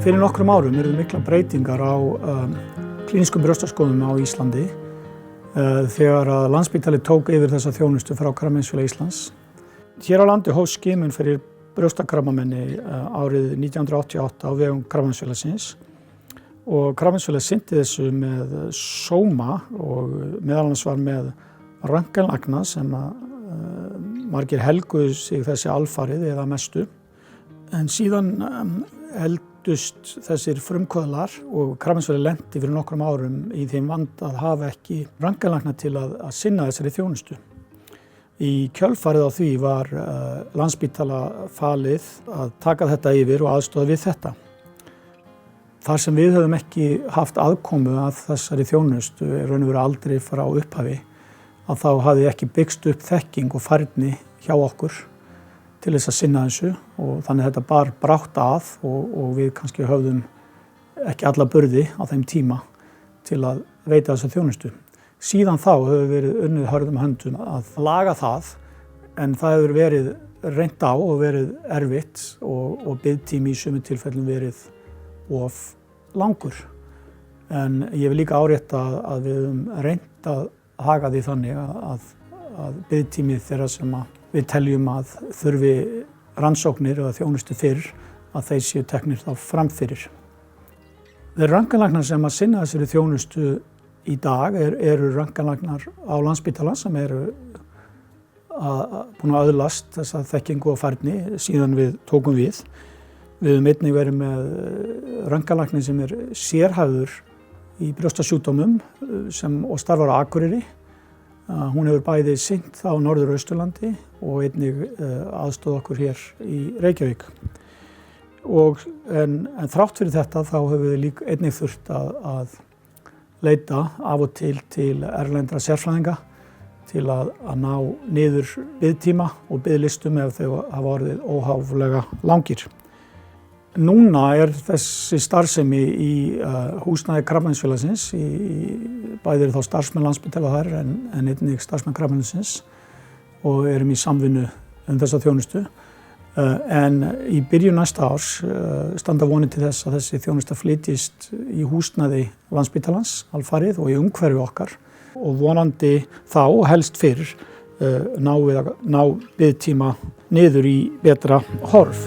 Fyrir nokkrum árum urðu miklar breytingar á klínískum brjóstaskoðunum á Íslandi þegar að Landspítali tók yfir þessa þjónustu frá Krabbameinsfélagi Íslands. Hér á landi hófst skimun fyrir brjóstakrabbamenni árið 1988 á vegum Krabbameinsfélagsins og Krabbameinsfélagið sinnti þessu með sóma og meðal annars var með röntgenlækna sem margir helguðu sig þessi alfarið eða mestu. En síðan eldust þessir frumkvöðlar og Krabbameinsfélagið lenti fyrir nokkrum árum í þeim vanda að hafa ekki röntgenlækna til að sinna þessari þjónustu. Í kjölfarið á því var Landspítala falið að taka þetta yfir og aðstoða við þetta. Þar sem við höfum ekki haft aðkomu að þessari þjónustu, raun og veru aldrei frá upphafi, að þá hafði ekki byggst upp þekking og færni hjá okkur til þess að sinna þessu og þannig þetta bar brátt að og við kannski höfðum ekki alla burði á þeim tíma til að veita þessa þjónustu. Síðan þá hefur verið unnið hörðum höndum að laga það en það hefur verið reynt á og verið erfitt og biðtími í sumum tilfellum verið of langur. En ég vil líka árétta að við höfum reynt að haga því þannig að biðtími þeirra sem við teljum að þurfi rannsóknir eða þjónustu fyrr að þeir séu teknir þá fram fyrir. Þeir röntgenlæknar sem að sinna þessari þjónustu í dag eru röntgenlæknar á Landspítala sem eru búin að öðlast þessa þekkingu og færni síðan við tókum við. Við höfum einnig verið með röntgenlækni sem sérhæfður í brjóstasjúkdómum og starfar á Akureyri. Hún hefur bæði sinnt á Norður-Austurlandi og einnig aðstoð okkur hér í Reykjavík. En þrátt fyrir þetta þá höfum við líka einnig þurft að leita af og til erlendra sérfræðinga til að ná niður biðtíma og biðlistum ef þau hafa orðið óhæfulega langir. Núna þessi starfsemi í húsnæði Krabbameinsfélagsins, bæði eru þá starfsmenn Landspítala þar en einnig starfsmenn Krabbameinsins og erum í samvinnu þessa þjónustu. En í byrjun næsta árs standa vonir til þess að þessi þjónusta flytjist í húsnæði Landspítalans alfarið og í umhverfi okkar og vonandi þá helst fyrr ná biðtíma niður í betra horf.